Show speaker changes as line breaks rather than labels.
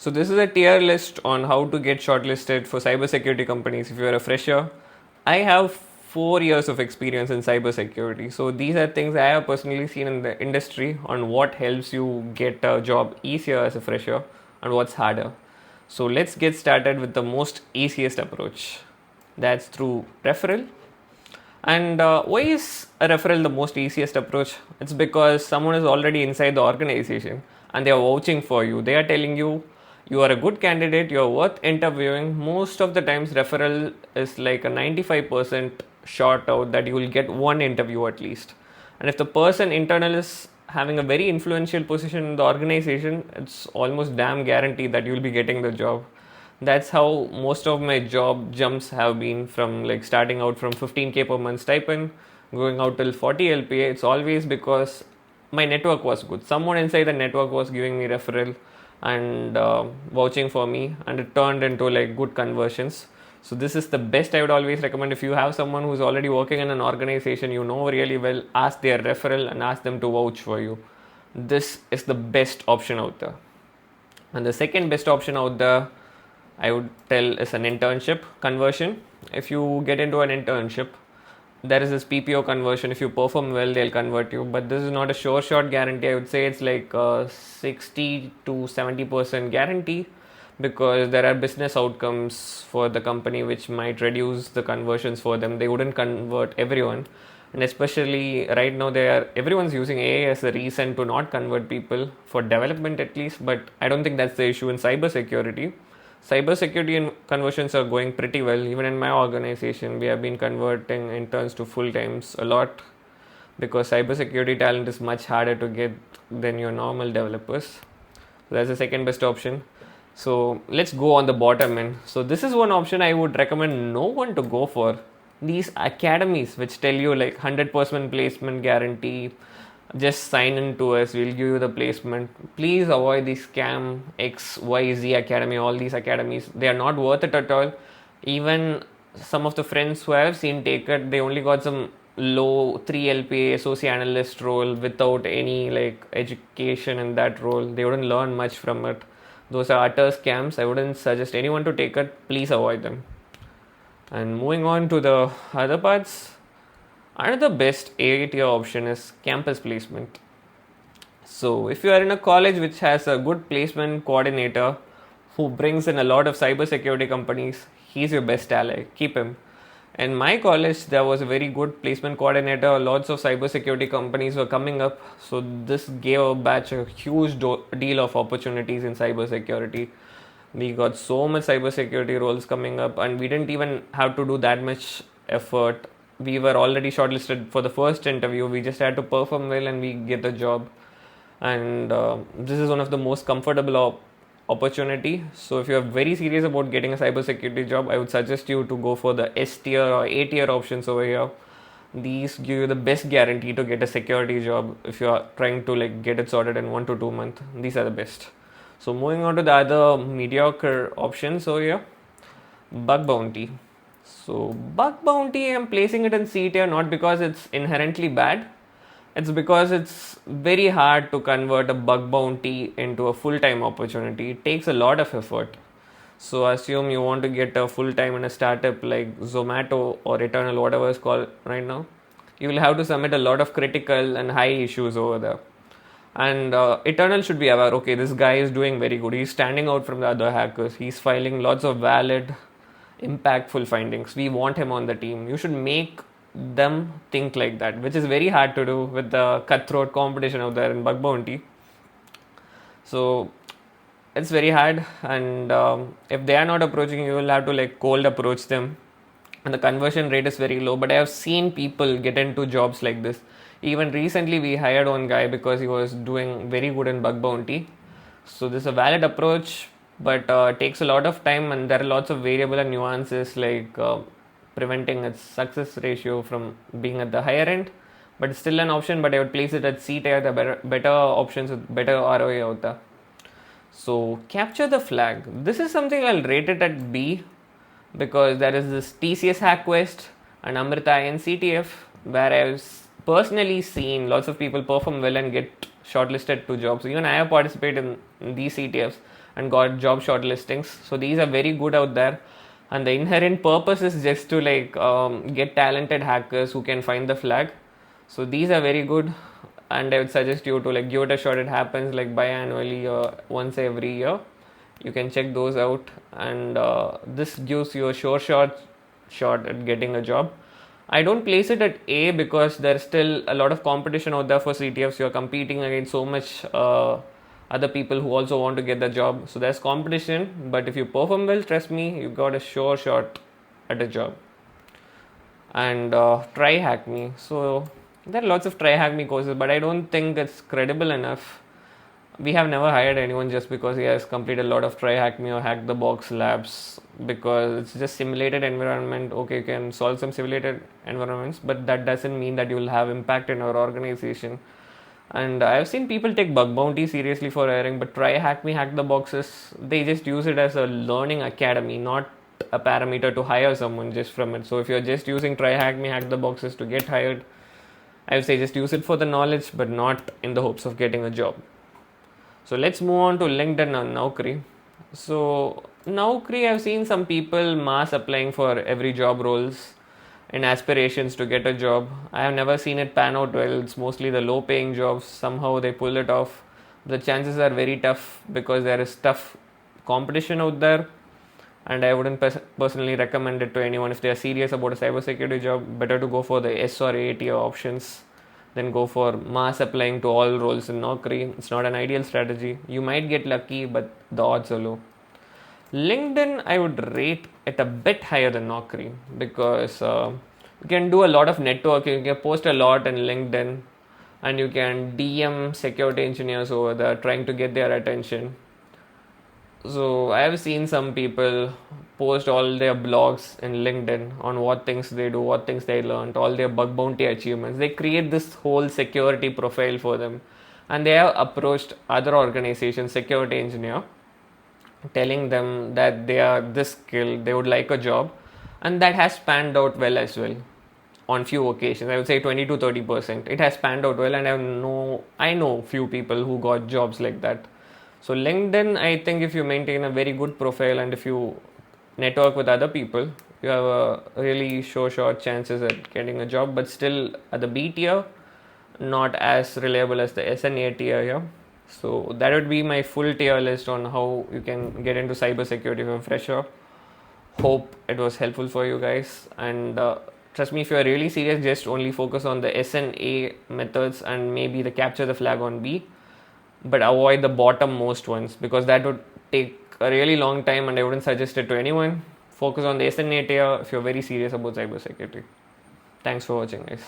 So this is a tier list on how to get shortlisted for cybersecurity companies if you're a fresher. I have 4 years of experience in cybersecurity. So these are things I have personally seen in the industry on what helps you get a job easier as a fresher and what's harder. So let's get started with the most easiest approach. That's through referral. And why is a referral the most easiest approach? It's because someone is already inside the organization and they are vouching for you. They are telling you you are a good candidate, you are worth interviewing. Most of the times, referral is like a 95% shot out that you will get one interview at least. And if the person internal is having a very influential position in the organization, it's almost damn guaranteed that you will be getting the job. That's how most of my job jumps have been, from like starting out from 15k per month stipend going out till 40 lpa. It's always because my network was good. Someone inside the network was giving me referral and vouching for me, and it turned into like good conversions. So this is the best I would always recommend. If you have someone who's already working in an organization you know really well, ask their referral and ask them to vouch for you. This is the best option out there. And the second best option out there, I would tell, is an internship conversion. If you get into an internship, there is this PPO conversion. If you perform well, they'll convert you. But this is not a sure shot guarantee. I would say it's like a 60 to 70% guarantee, because there are business outcomes for the company which might reduce the conversions for them. They wouldn't convert everyone. And especially right now, everyone's using AI as a reason to not convert people, for development at least. But I don't think that's the issue in cybersecurity. Cybersecurity and conversions are going pretty well. Even in my organization, we have been converting interns to full times a lot, because cybersecurity talent is much harder to get than your normal developers. So that's the second best option. So let's go on the bottom end. So this is one option I would recommend no one to go for. These academies which tell you like 100% placement guarantee, just sign in to us, we'll give you the placement. Please avoid the scam XYZ Academy, all these academies. They are not worth it at all. Even some of the friends who I have seen take it, they only got some low 3 LPA associate analyst role without any like education in that role. They wouldn't learn much from it. Those are utter scams. I wouldn't suggest anyone to take it. Please avoid them. And moving on to the other parts, another best A-tier option is campus placement. So if you are in a college which has a good placement coordinator who brings in a lot of cybersecurity companies, he's your best ally. Keep him. In my college, there was a very good placement coordinator. Lots of cybersecurity companies were coming up. So this gave our batch a huge deal of opportunities in cybersecurity. We got so much cybersecurity roles coming up, and we didn't even have to do that much effort. We were already shortlisted for the first interview. We just had to perform well and we get the job. And this is one of the most comfortable opportunity. So if you are very serious about getting a cybersecurity job, I would suggest you to go for the S tier or A tier options over here. These give you the best guarantee to get a security job if you are trying to like get it sorted in 1 to 2 months. These are the best. So moving on to the other mediocre options over here, bug bounty. So bug bounty, I'm placing it in C tier not because it's inherently bad. It's because it's very hard to convert a bug bounty into a full-time opportunity. It takes a lot of effort. So assume you want to get a full-time in a startup like Zomato or Eternal, whatever it's called right now. You will have to submit a lot of critical and high issues over there. And Eternal should be aware, okay, this guy is doing very good. He's standing out from the other hackers. He's filing lots of valid, impactful findings. We want him on the team. You should make them think like that, which is very hard to do with the cutthroat competition out there in bug bounty. So it's very hard, and if they are not approaching you, will have to like cold approach them, and the conversion rate is very low. But I have seen people get into jobs like this. Even recently we hired one guy because he was doing very good in bug bounty. So this is a valid approach, but it takes a lot of time, and there are lots of variable and nuances like preventing its success ratio from being at the higher end. But it's still an option, but I would place it at C tier, the better options with better ROI out there. So capture the flag. This is something I'll rate it at B, because there is this TCS Hack Quest and Amrita and CTF where I've personally seen lots of people perform well and get shortlisted to jobs. Even I have participated in these CTFs and got job shortlistings. So these are very good out there. And the inherent purpose is just to get talented hackers who can find the flag. So these are very good, and I would suggest you to give it a shot. It happens biannually or once every year. You can check those out, and this gives you a sure shot at getting a job. I don't place it at A because there's still a lot of competition out there for CTFs. You're competing against so much other people who also want to get the job. So there's competition, but if you perform well, trust me, you've got a sure shot at a job. And Tryhackme. So there are lots of Tryhackme courses, but I don't think it's credible enough. We have never hired anyone just because he has completed a lot of Tryhackme or Hackthebox labs, because it's just simulated environment. Okay, you can solve some simulated environments, but that doesn't mean that you will have impact in our organization. And I've seen people take bug bounty seriously for hiring, but Tryhackme, Hacktheboxes, they just use it as a learning academy, not a parameter to hire someone just from it. So if you're just using Tryhackme, Hacktheboxes to get hired, I would say just use it for the knowledge, but not in the hopes of getting a job. So let's move on to LinkedIn and Naukri. So Naukri, I've seen some people mass applying for every job roles in aspirations to get a job. I have never seen it pan out well. It's mostly the low paying jobs. Somehow they pull it off. The chances are very tough because there is tough competition out there. And I wouldn't personally recommend it to anyone. If they are serious about a cybersecurity job, better to go for the S or A tier options than go for mass applying to all roles in Naukri. It's not an ideal strategy. You might get lucky, but the odds are low. LinkedIn, I would rate it a bit higher than Naukri because you can do a lot of networking. You can post a lot in LinkedIn, and you can DM security engineers over there trying to get their attention. So I have seen some people post all their blogs in LinkedIn on what things they do, what things they learned, all their bug bounty achievements. They create this whole security profile for them, and they have approached other organizations, security engineer, telling them that they are this skilled, they would like a job, and that has panned out well as well. On few occasions, I would say 20 to 30%. It has panned out well, and I know few people who got jobs like that. So LinkedIn, I think if you maintain a very good profile and if you network with other people, you have a really short chances at getting a job, but still at the B tier, not as reliable as the S and A tier here. So that would be my full tier list on how you can get into cybersecurity for a fresher. Hope it was helpful for you guys, and trust me, if you are really serious, just only focus on the S and A methods and maybe the capture the flag on B, but avoid the bottom most ones because that would take a really long time and I wouldn't suggest it to anyone. Focus on the S and A tier if you're very serious about cybersecurity. Thanks for watching, guys.